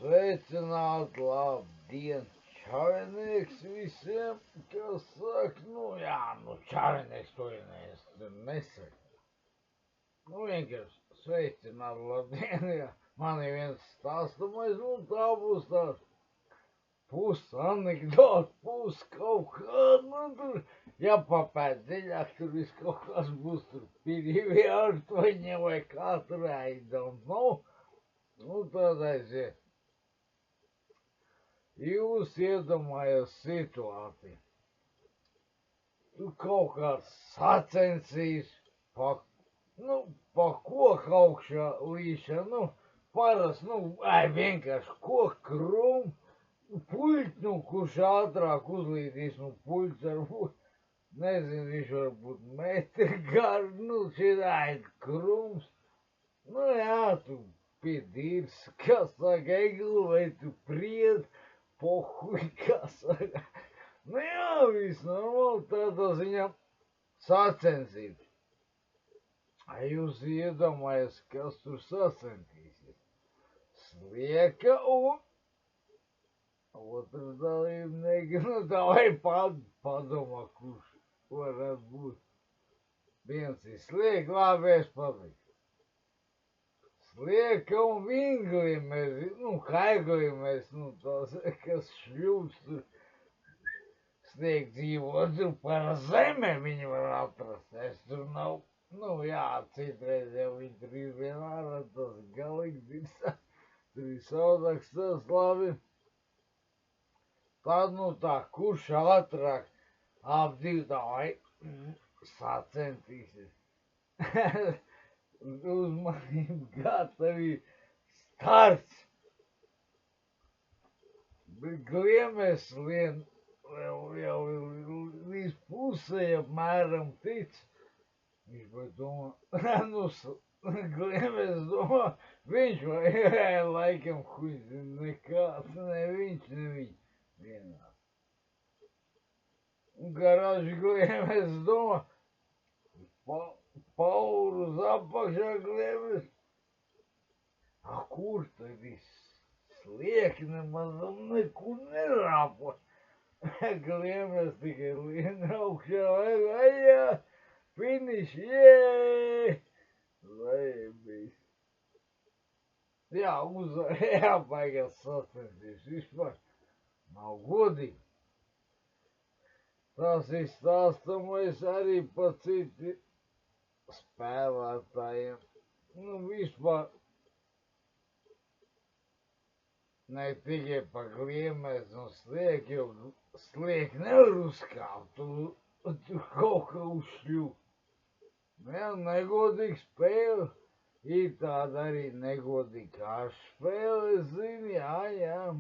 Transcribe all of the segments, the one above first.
Sveicināti, labdien, čavinieks visiem, kas saka, čavinieks to es nesaku. Vienkārši sveicināti, labdien, man ir viens stāstamais, tā būs tāds pus anekdota, pus kaut kāda, tur, ja papēt dziļāk, tur viss kaut kas būs, tur pirīvi ārtoņi vai kā tur, I don't know. Tad aiziet. Jūs iedomājaties situāciju. Tu kaut kāds sacensīs pa koku augšā līšana, parasti, vienkārši koku krūmu, puļķi, kurš ātrāk uzlīdīs, puļķis varbūt, nezinu, viņš varbūt metri gar, šitā krūms. Tu pie dīrs, kas saka, egli, vai tu pried, pohuj, kas saka. Viss normāli, tādā ziņā sacensības. Jūs iedomājaties, kas tur sacensīsies? Slieka un otrs dalībnieks, vai padomā, kurš varētu būt. Viens ir slieka, labi, es patīk. Slieka un vinglimies, haiglimies, tās, kas šļūst tur, sniegt dzīvo, tur par zeme viņi var atrast, es tur nav, citreiz jau viņi tur ir vienmēr, tas galīgs ir, tur ir saudāks, tas labi. Tad, kurš ātrāk ap divi vai sacentīsies. Uzmanību, gatavi, starts. Bet gliemes lien jau līdz pusē apmēram tic. Viņš vai domā, gliemes domā, viņš vai laikam huizi nekāds, ne viņš, vienā. Un garāži gliemes domā, pauru uz apakšā gliemes. Kur tad viss? Slieki nemaz nekur nerāpo. Gliemes tikai lien augšā, vai, finiš, Laimīs. Uzvar, baigās sacensties, vispār nav godīgi. Tas ir stāstamais arī pa citi spēlētājiem. Vispār ne tikai pa gliemes un slieki, jo slieki nevar uzkāpt, tu kaut kā uzšļūt. Negodīga spēle, ir tāda arī negodīga kārša spēle, es zinu,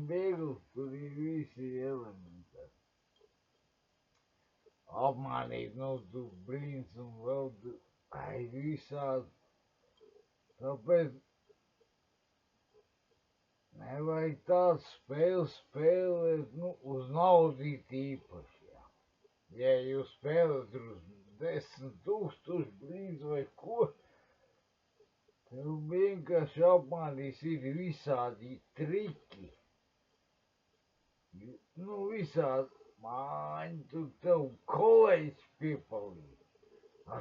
biegli, tur ir visi elementi. Apmānīt, tu brīns un vēl tu, visādi. Tāpēc nevajag tādu spēli spēlēt, uz naudīt īpaši, Ja jūs spēlēt uz 10 000 brīns vai ko, tev vienkārši apmānīs, ir visādi triki. Visādi māņi, tu tev kolēģis piepalīdz.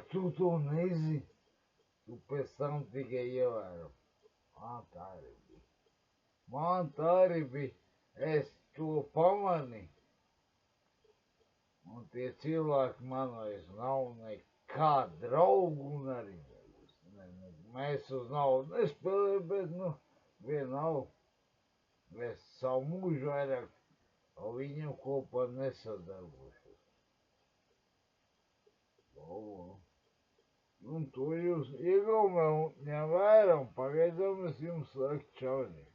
Tu to nezini, tu pēc tam tikai ievēro. Man tā arī bija, es to pamanīju. Un tie cilvēki man vairs nav nekā draugu un arī mēs uz naudu nespēlējam, bet vienalga. Mēs savu mūžu vairāk ar viņiem kopā nesadarbošos. To jūs iegaumē un ņem vērā un pagaidām es jums saku čavinieks.